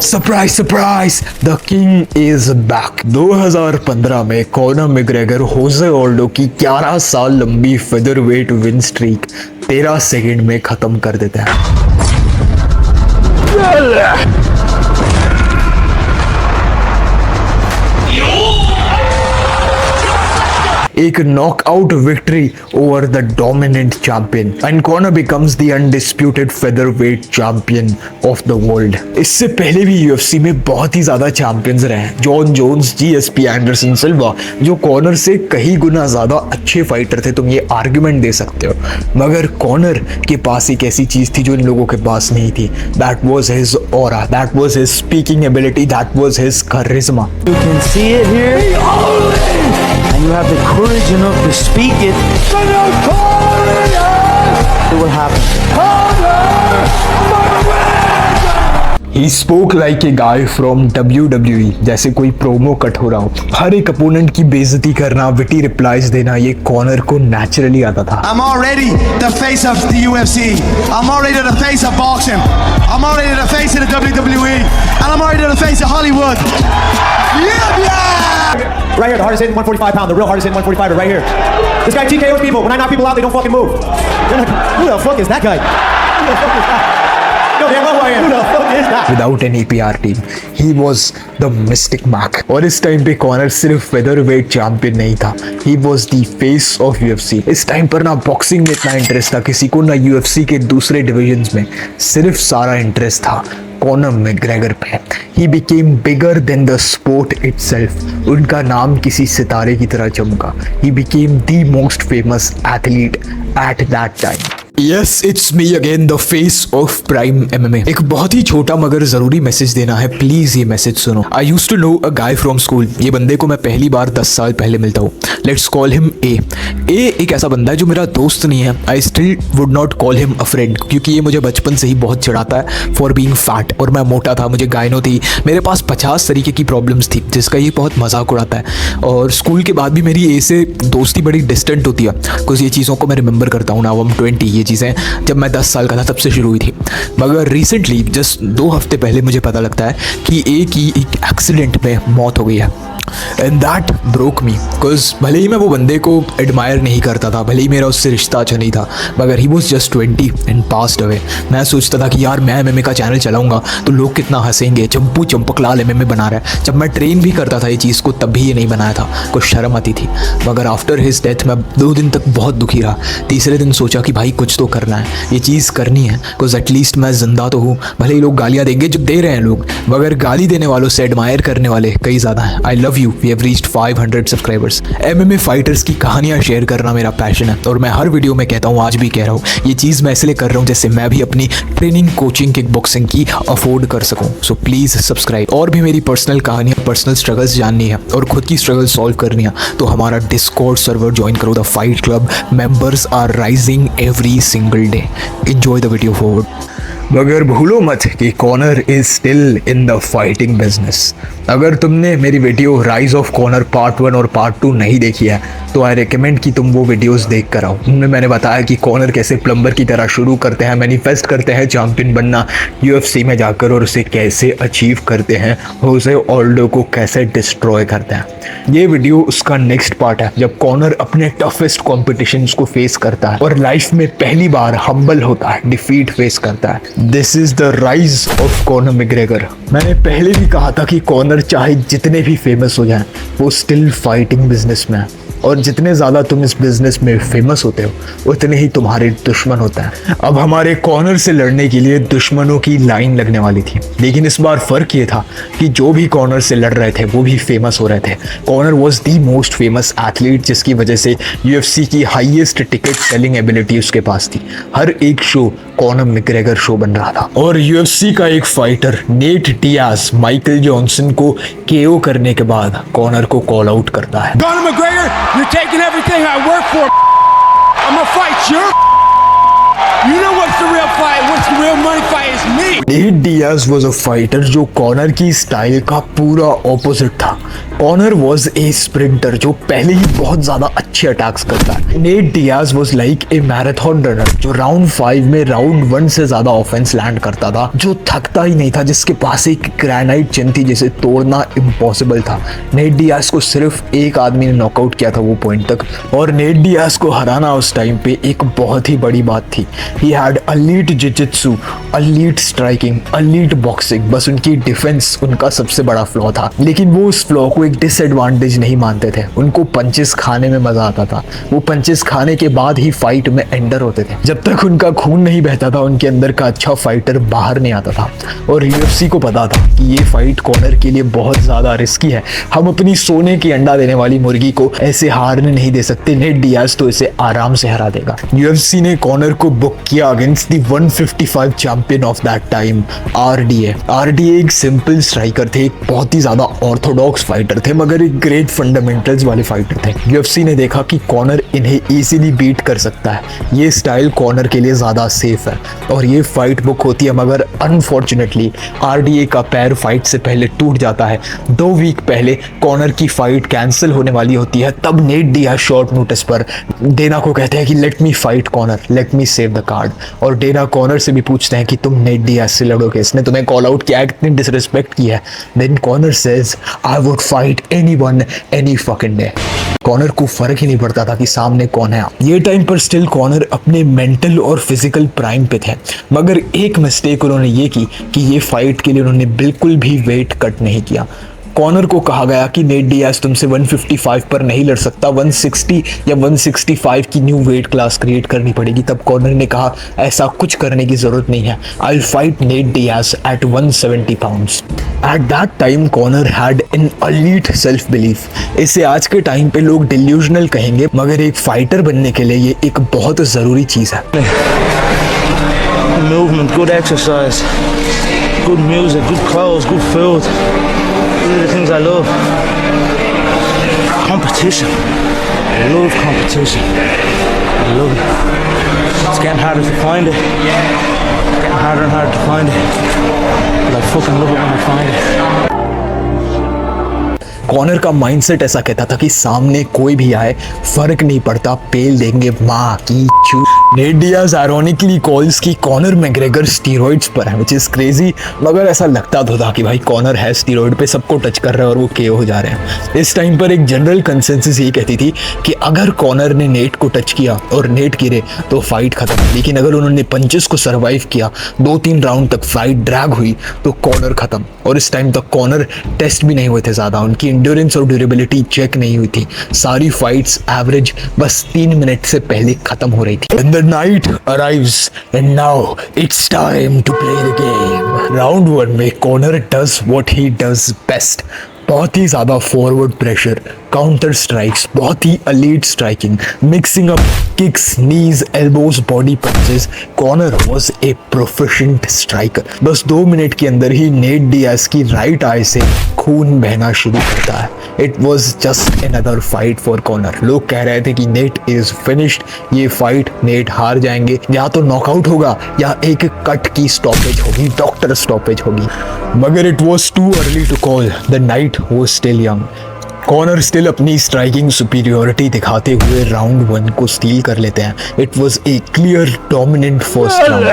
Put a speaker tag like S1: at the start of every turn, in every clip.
S1: Surprise surprise, the king is back. 2015 में Conor McGregor होजे ऑल्डो की 11 साल लंबी फेदरवेट विन स्ट्रीक 13 सेकंड में खत्म कर देता है। एक knockout victory over the dominant champion and Conor becomes the undisputed featherweight champion of the world. इससे पहले भी यूएफसी में बहुत ही ज्यादा चैंपियंस रहे हैं, Jon Jones, GSP, Anderson Silva, जो कॉनर से कहीं गुना ज्यादा अच्छे फाइटर थे, तुम ये आर्ग्यूमेंट दे सकते हो। मगर कॉनर के पास एक ऐसी चीज थी जो इन लोगों के पास नहीं थी। That was his aura, that was his speaking ability, that was his charisma.
S2: You can see it here, and you have the courage enough to speak it. It will happen.
S1: He spoke like a guy from WWE, जैसे कोई promo cut हो रहा हो। हर एक opponent की बेइज्जती करना, witty replies देना, ये कॉनर को नेचुरली आता था।
S3: I'm already the face of the UFC. I'm already the face of boxing. I'm already the face of the WWE. And I'm already the face of Hollywood. Yeah!
S4: Right here, the hardest hitting 145 pound, the real hardest hitting 145 right here. This guy TKOs people. When I knock people out, they don't fucking move. They're like, who the fuck is that guy? Who the fuck is that? Yo, damn well who I am. Who the fuck is that?
S1: Without any PR team, he was the Mystic Mac. और इस time पे Connor सिर्फ featherweight champion नहीं था, he was the face of UFC. इस time पर ना boxing में इतना इंटरेस्ट था किसी को, ना UFC के दूसरे डिविजन्स में, सिर्फ सारा इंटरेस्ट था कॉनर मैग्रेगर पे। He became bigger than the sport itself. उनका नाम किसी सितारे की तरह चमका। He became the most famous athlete at that time. Yes, it's me again, the face of Prime MMA. एक बहुत ही छोटा मगर जरूरी मैसेज देना है, प्लीज ये मैसेज सुनो। I used to know a guy from school. ये बंदे को मैं पहली बार 10 साल पहले मिलता हूँ। Let's call him A. A एक ऐसा बंदा है जो मेरा दोस्त नहीं है। I still would not call him a friend, क्योंकि ये मुझे बचपन से ही बहुत चिढ़ाता है for being fat। और मैं मोटा था, मुझे गायनो थी, मेरे पास 50 तरीके की प्रॉब्लम्स थी, जिसका ये बहुत मजाक उड़ाता है। और स्कूल के बाद भी मेरी A से दोस्ती बड़ी डिस्टेंट होती है, कुछ ये चीज़ों को मैं रिमेंबर करता हूँ। नाउ आई एम 20, ये चीज़ें जब मैं 10 साल का था तब से शुरू हुई थी। मगर रिसेंटली जस्ट 2 हफ्ते पहले मुझे पता लगता है कि ए की एक एक्सीडेंट में मौत हो गई है। And that broke me, because भले ही मैं वो बंदे को एडमायर नहीं करता था, भले ही मेरा उससे रिश्ता अच्छा नहीं था, मगर he was just 20 and passed away. मैं सोचता था कि यार मैं एमएमए का चैनल चलाऊंगा तो लोग कितना हंसेंगे, चंपू चंपकलाल एमएमए बना रहा है। जब मैं ट्रेन भी करता था ये चीज़ को, तब भी ये नहीं बनाया था, कुछ शर्म आती थी। मगर आफ्टर हिज डेथ मैं 2 दिन तक बहुत दुखी रहा। तीसरे दिन सोचा कि भाई कुछ तो करना है, ये चीज़ करनी है, बिकॉज एटलीस्ट मैं जिंदा तो हूँ। भले ही लोग गालियाँ देंगे, जो दे रहे हैं लोग, मगर गाली देने वालों से एडमायर करने वाले कई ज़्यादा हैं। I love you, we have reached 500 subscribers. MMA fighters की कहानियाँ शेयर करना मेरा पैशन है, और मैं हर वीडियो में कहता हूँ, आज भी कह रहा हूँ, ये चीज़ मैं इसलिए कर रहा हूँ जैसे मैं भी अपनी ट्रेनिंग, कोचिंग, किक बॉक्सिंग की अफोर्ड कर सकूँ। So please subscribe. और भी मेरी पर्सनल कहानियाँ, पर्सनल स्ट्रगल्स जाननी है और खुद की स्ट्रगल सॉल्व करनी है तो हमारा डिस्कॉर्ड सर्वर ज्वाइन करो, the fight club. Members are rising every single day. Enjoy the video forward. मगर भूलो मत कि Conor is still in the fighting business. अगर तुमने मेरी video rise of Conor part 1 और पार्ट 2 नहीं देखी है तो आई रिकमेंड कि तुम वो वीडियोस देख कर आओ। उनमें मैंने बताया कि कॉनर कैसे प्लम्बर की तरह शुरू करते हैं, मैनिफेस्ट करते हैं चैंपियन बनना यूएफसी में जाकर, और उसे कैसे अचीव करते हैं, होजे ऑल्डो को कैसे डिस्ट्रॉय करते हैं। ये वीडियो उसका नेक्स्ट पार्ट है, जब कॉनर अपने टफेस्ट कॉम्पिटिशन्स को फेस करता है और लाइफ में पहली बार हम्बल होता है, डिफीट फेस करता है। This is the rise of Conor McGregor. मैंने पहले भी कहा था कि कॉनर चाहे जितने भी फेमस हो जाएं, वो स्टिल फाइटिंग बिजनेस में है, और जितने ज़्यादा तुम इस बिजनेस में फेमस होते हो उतने ही तुम्हारे दुश्मन होता है। अब हमारे कॉनर से लड़ने के लिए दुश्मनों की लाइन लगने वाली थी, लेकिन इस बार फ़र्क ये था कि जो भी कॉनर से लड़ रहे थे वो भी फेमस हो रहे थे। Conor was the most famous athlete, जिसकी वजह से यूएफसी की हाईएस्ट टिकट सेलिंग एबिलिटी उसके पास थी। हर एक शो कॉनर मैग्रेगर शो बन रहा था, और यूएफसी का एक fighter Nate Diaz Michael Johnson को केओ करने के बाद कॉनर को कॉल आउट करता है।
S3: Conor McGregor, you're taking everything I work for. I'm gonna fight you. You know what's the real fight? What's the real money fight is me.
S1: Nate Diaz was a fighter जो Connor की style का पूरा opposite था। Connor was A sprinter जो पहले ही बहुत ज्यादा अच्छे अटैक्स करता है। Nate Diaz was like a marathon runner जो राउंड 5 में राउंड 1 से ज्यादा ऑफेंस लैंड करता था, जो थकता ही नहीं था, जिसके पास एक ग्रेनाइट चिन थी जिसे तोड़ना इम्पॉसिबल था। नेट डियाज को सिर्फ एक आदमी ने नॉकआउट किया था वो पॉइंट तक, और नेट डियाज को हराना उस टाइम पे एक बहुत ही बड़ी बात थी। He had elite jiu-jitsu, elite striking, elite boxing, बस उनकी डिफेंस उनका सबसे बड़ा फ्लॉ था। लेकिन वो उस फ्लॉ को एक डिसएडवांटेज नहीं मानते थे। उनको पंचेस खाने में मजा आता था। वो पंचेस खाने के बाद ही फाइट में एंटर होते थे। जब तक उनका खून नहीं बहता था उनके अंदर का अच्छा फाइटर बाहर नहीं आता था। और यूएफसी को पता था कि ये फाइट कॉनर के लिए बहुत ज्यादा रिस्की है। हम अपनी सोने की अंडा देने वाली मुर्गी को ऐसे हारने नहीं दे सकते। नेट डियाज तो इसे आराम से हरा देगा। यूएफसी ने कॉनर को बुक किया against the 155 champion of that time, RDA. RDA एक सिंपल स्ट्राइकर थे, एक बहुत ही ज्यादा ऑर्थोडॉक्स फाइटर थे, मगर एक ग्रेट फंडामेंटल्स वाले फाइटर थे। यूएफसी ने देखा कि कॉनर इन्हें इजीली बीट कर सकता है। ये स्टाइल कॉनर के लिए ज्यादा सेफ है और ये फाइट बुक होती है, मगर अनफॉर्चुनेटली आरडीए का पैर फाइट से पहले टूट जाता है। 2 वीक पहले कॉनर की फाइट कैंसिल होने वाली होती है। तब नेट डियाज शॉर्ट नोटिस पर डेना को कहते हैं कि let me fight Conor, let me save the card. और डेना कॉनर से भी पूछते हैं कि तुम नेट डियाज से लड़ोगे, इसने तुम्हें कॉल आउट किया है, कितनी डिसरिस्पेक्ट की है। Then Conor says I would fight anyone any fucking day. Conor को फर्क ही नहीं पड़ता था कि सामने कौन है। ये टाइम पर स्टिल कॉनर अपने मेंटल और फिजिकल प्राइम पे थे, मगर एक मिस्टेक उन्होंने ये की कि ये फाइट के लिए उन्होंने बिल्कुल भी वेट कट नहीं किया। कॉनर को कहा गया कि नेट डियाज तुमसे 155 पर नहीं लड़ सकता, 160 या 165 की न्यू वेट क्लास क्रिएट करनी पड़ेगी। तब कॉनर ने कहा ऐसा कुछ करने की जरूरत नहीं है, I will fight Nate Diaz at 170 pounds. At that time Conor had an elite self belief. इसे आज के टाइम पे लोग डिल्यूजनल कहेंगे, मगर एक फाइटर बनने के लिए ये एक बहुत ज़रूरी चीज़ है।
S2: Movement, good exercise, good music, good clothes, good food. These are the things I love. Competition. I love competition. I love it. It's getting harder to find it. Getting harder and harder to find it. But I fucking love it when I find it.
S1: Conor का mindset ऐसा कहता था कि सामने कोई भी आए फर्क नहीं पड़ता, पेल देंगे माँ की चू। नेट डियाज आयरॉनिकली कॉल्स कि कॉनर मैग्रेगर स्टीरॉइड्स पर है, व्हिच इज क्रेजी, मगर ऐसा लगता तो था कि भाई कॉनर है स्टीरॉइड पे, सबको टच कर रहा है और वो केओ हो जा रहे हैं। इस टाइम पर एक जनरल कंसेंसस ये कहती थी कि अगर कॉनर ने नेट को टच किया और नेट गिरे तो फाइट खत्म, लेकिन अगर उन्होंने पंचेस को सर्वाइव किया, 2-3 राउंड तक फाइट ड्रैग हुई तो कॉनर खत्म। और इस टाइम तक कॉनर टेस्ट भी नहीं हुए थे ज़्यादा, उनकी इंड्योरेंस और ड्यूरेबिलिटी चेक नहीं हुई थी। सारी फाइट्स एवरेज बस 3 मिनट से पहले खत्म हो रही थी। And the night arrives and now it's time to play the game. Round 1 में Connor does what he does best. बहुत ही ज़्यादा फॉरवर्ड प्रेशर, काउंटर स्ट्राइक्स, बहुत ही elite striking, mixing up kicks, knees, elbows, body punches. Conor was a proficient striker. बस 2 minute के अंदर ही Nate Diaz की राइट आई से खून बहना शुरू करता है। It was just another fight for Conor. लोग कह रहे थे कि नेट इज फिनिश्ड, ये फाइट नेट हार जाएंगे, या तो नॉकआउट होगा या एक कट की स्टॉपेज होगी, डॉक्टर स्टॉपेज होगी। मगर it was too early to call, the night was still young. Conor still अपनी स्ट्राइकिंग सुपीरियोरिटी दिखाते हुए राउंड 1 को स्टील कर लेते हैं। It was a clear dominant first round,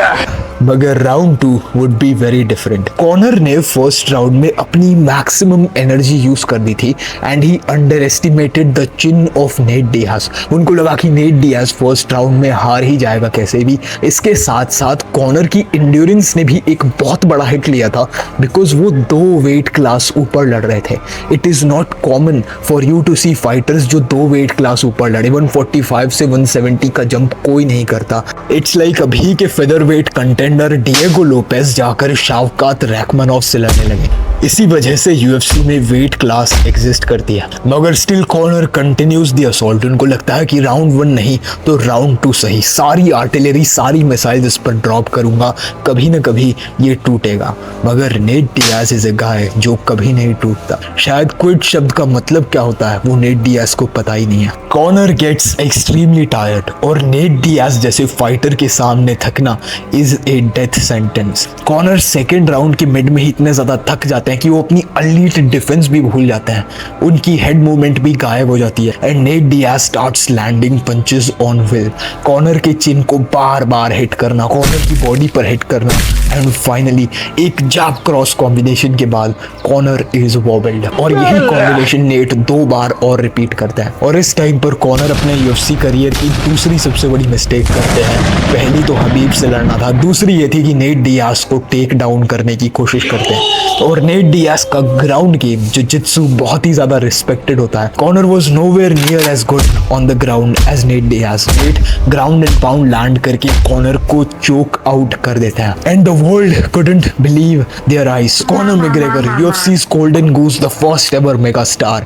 S1: मगर round 2 would be very different. Conor ने फर्स्ट राउंड में अपनी मैक्सिमम एनर्जी यूज कर दी थी and he underestimated the chin of Nate Diaz. उनको लगा कि नेट डियाज फर्स्ट राउंड में हार ही जाएगा कैसे भी। इसके साथ साथ कॉनर की इंड्योरेंस ने भी एक बहुत बड़ा हिट लिया था, बिकॉज वो 2 वेट क्लास ऊपर लड़ रहे थे। It is not common for you to see fighters जो 2 वेट क्लास ऊपर लड़े। 145 से 170 का जंप कोई नहीं करता। इट्स लाइक अभी के feather wait contender Diego Lopez जाकर शावकात रैखमनोव से लड़ने लगे। इसी वजह से यूएफसी में वेट क्लास एग्जिस्ट करती है, मगर still Conor continues the assault. उनको लगता है कि राउंड 1 नहीं तो राउंड 2 सही, सारी आर्टिलरी, सारी मिसाइल इस पर ड्रॉप करूंगा, कभी ना कभी ये टूटेगा। मगर नेट डियाज इज ए गाय जो कभी नहीं टूटता। शायद क्विट शब्द का मतलब क्या होता है वो नेट डियाज को पता ही नहीं है। कॉनर गेट्स एक्सट्रीमली टायर्ड और नेट डियाज जैसे फाइटर के सामने थकना is a a death sentence. Conor second round के मिड में ही इतने ज्यादा थक जाते हैं कि वो अपनी एलीट डिफेंस भी भूल जाते हैं, उनकी हेड मूवमेंट भी गायब हो जाती है and Nate Diaz starts landing punches on will. Conor के चिन को बार बार हिट करना, कॉनर की बॉडी पर हिट करना एंड फाइनली एक जैब क्रॉस कॉम्बिनेशन के बाद कॉनर इज वॉबल्ड और यही कॉम्बिनेशन नेट 2 बार और रिपीट करता है। और इस टाइम पर कॉनर अपने यूएफसी करियर की दूसरी सबसे बड़ी मिस्टेक करते हैं। पहली तो हबीब से लड़ना था, दूसरी ये थी कि नेट डियाज को टेक डाउन करने की कोशिश करते हैं। और नेट डियाज का ग्राउंड गेम जिजित्सु बहुत ही ज्यादा रिस्पेक्टेड होता है। Conor was nowhere near as good on the ground as Nate Diaz. Nate ground and pound land करके कॉनर को चोक आउट कर देते हैं and the world couldn't believe their eyes. Conor McGregor, UFC's golden goose, the first ever mega star,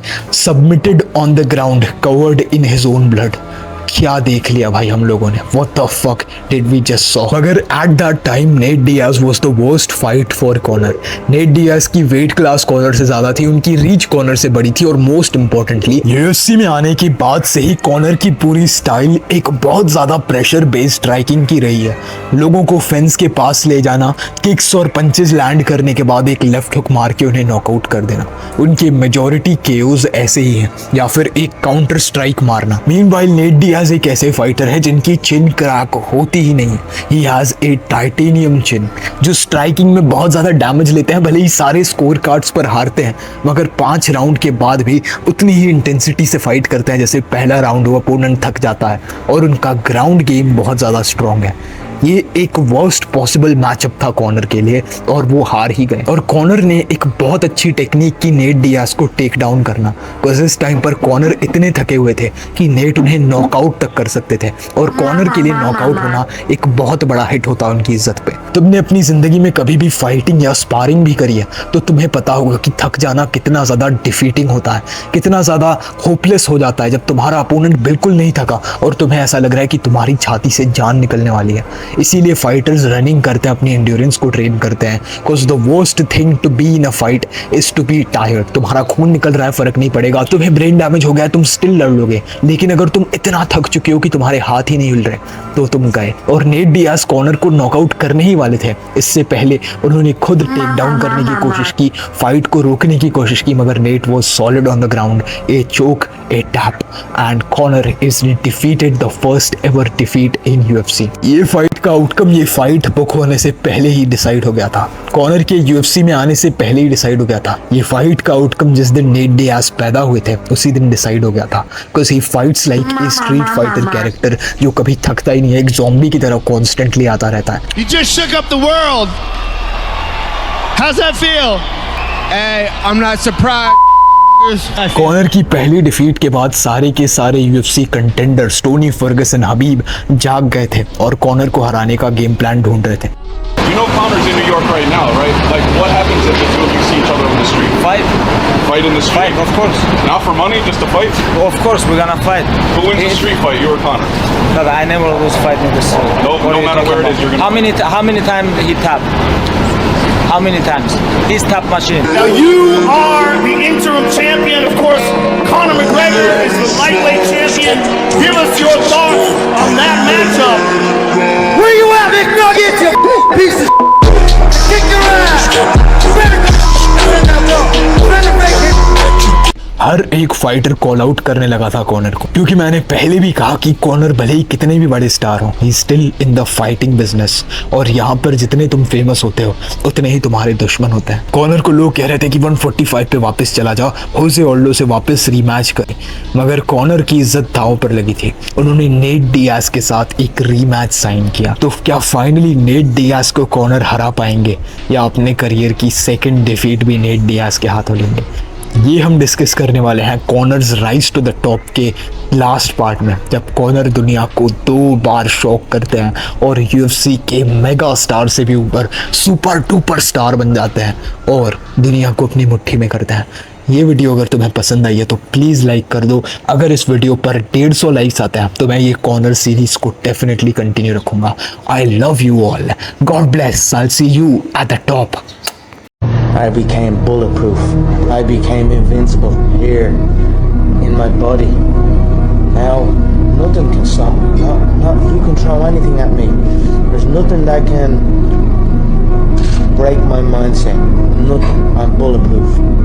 S1: submitted on the ground covered in his own blood. क्या देख लिया भाई हम लोगों ने, What the fuck did we just saw? मगर at that time Nate Diaz was the worst fight for Conor. Nate Diaz की weight class Connor से ज्यादा थी, उनकी रीच कॉनर से बड़ी थी और मोस्ट इम्पोर्टेंटली UFC में आने के बाद से ही कॉनर की पूरी स्टाइल एक बहुत ज्यादा प्रेशर बेस्ड स्ट्राइकिंग की रही है। लोगों को फेंस के पास ले जाना, किक्स और पंचेस लैंड करने के बाद एक लेफ्ट हुक मार के उन्हें नॉकआउट कर देना, उनकी मेजॉरिटी केओज ऐसे ही हैं, या फिर एक काउंटर स्ट्राइक मारना। मीनवाइल नेट डियाज एक ऐसे फाइटर है जिनकी चिन क्रैक होती ही नहीं। ही हैज ए टाइटेनियम चिन, जो स्ट्राइकिंग में बहुत ज्यादा डैमेज लेते हैं, भले ही सारे स्कोर कार्ड्स पर हारते हैं मगर 5 राउंड के बाद भी उतनी ही इंटेंसिटी से फाइट करते हैं जैसे पहला राउंड हो। अपोनेंट थक जाता है और उनका ग्राउंड गेम बहुत ज्यादा स्ट्रॉन्ग है। ये एक वर्स्ट पॉसिबल मैचअप था कॉनर के लिए और वो हार ही गए। और कॉनर ने एक बहुत अच्छी टेक्निक की नेट डियाज को टेक डाउन करना, बिकॉज इस टाइम पर कॉनर इतने थके हुए थे कि नेट उन्हें नॉकआउट तक कर सकते थे और कॉनर के लिए नॉकआउट होना एक बहुत बड़ा हिट होता उनकी इज्जत पे। तुमने अपनी जिंदगी में कभी भी फाइटिंग या स्पारिंग भी करी है तो तुम्हें पता होगा कि थक जाना कितना ज्यादा डिफीटिंग होता है, कितना ज्यादा होपलेस हो जाता है जब तुम्हारा अपोनेंट बिल्कुल नहीं थका और तुम्हें ऐसा लग रहा है कि तुम्हारी छाती से जान निकलने वाली है। इसीलिए फाइटर्स रनिंग करते हैं, अपनी एंड्योरेंस को ट्रेन करते हैं, because the worst thing to be in a fight is to be tired. तुम्हारा खून निकल रहा है, फर्क नहीं पड़ेगा, तुम्हें ब्रेन डैमेज हो गया, तुम स्टिल लड़ लोगे, लेकिन अगर तुम इतना थक चुके हो कि तुम्हारे हाथ ही नहीं हिल रहे तो तुम गए। और नेट डियाज कॉनर को नॉकआउट करने ही वाले थे, इससे पहले उन्होंने खुद टेक डाउन करने की कोशिश की, फाइट को रोकने की कोशिश की, मगर Nate was solid on the ground, a choke, a tap and Conor is defeated, the first ever defeat in UFC। ये फाइट का आउटकम, ये फाइट बुक होने से पहले ही डिसाइड हो गया था, कॉनर के UFC में आने से पहले ही डिसाइड हो गया था। ये फाइट का आउटकम जिस दिन नेट डियाज पैदा हुए थे उसी दिन डिसाइड हो गया था, because he fights like a street fighter character जो कभी थकता ही नहीं है, एक ज़ॉम्बी की तरह कॉन्स्टेंटली आता रहता है।
S5: You just shook up the world. How's that feel? Hey, I'm not surprised.
S1: Conor की पहली डिफीट के बाद सारे के सारे UFC contenders Tony Ferguson, Khabib जाग गए थे और कॉनर को हराने का गेम प्लान ढूंढ रहे थे।
S6: You know Conor's in New York right now, right? Like, what happens if the two of you see each other on the street?
S2: Fight.
S6: Fight in the street?
S2: Fight, of course.
S6: Not for money, just to fight?
S2: Of course, we're gonna fight.
S6: Who wins the street fight, you or Conor?
S2: No, I never lose fight in this.
S6: No matter where it is, you're gonna
S2: How many times he tapped? How many times? He's tap machine.
S7: Now you are the interim champion. Of course, Conor McGregor is the lightweight champion. Give us your thoughts on that matchup. Where you at, McNugget? You piece of kick your ass. You better go in that wall. You better make it.
S1: हर एक fighter call out करने लगा था Connor को, क्योंकि मैंने पहले भी कहा कि कॉनर भले ही कितने भी बड़े स्टार हो, he still in the fighting business, और यहाँ पर जितने तुम फेमस होते हो उतने ही तुम्हारे दुश्मन होते हैं। कॉनर को लोग कह रहे थे कि 145 पे वापस चला जाओ, होजे ऑल्डो से वापस रीमैच करे, मगर कॉनर की इज्जत दांव पर लगी थी। उन्होंने नेट डियाज के साथ एक रीमैच साइन किया। तो क्या फाइनली नेट डियाज को कॉनर हरा पाएंगे या अपने करियर की सेकेंड डिफीट भी नेट डियाज के हाथों लेंगे? ये हम डिस्कस करने वाले हैं Conor's rise to the top के लास्ट पार्ट में, जब कॉनर दुनिया को 2 बार शॉक करते हैं और UFC के मेगा स्टार से भी ऊपर सुपर डुपर स्टार बन जाते हैं और दुनिया को अपनी मुट्ठी में करते हैं। ये वीडियो अगर तुम्हें पसंद आई है तो प्लीज़ लाइक कर दो। अगर इस वीडियो पर 150 लाइक्स आते हैं तो मैं ये कॉर्नर सीरीज को डेफिनेटली कंटिन्यू रखूँगा। I love you all, God bless, I see you at the top.
S8: I became bulletproof. I became invincible here in my body. Now, Nothing can stop me. Not you can throw anything at me. There's nothing that can break my mindset. Nothing. I'm bulletproof.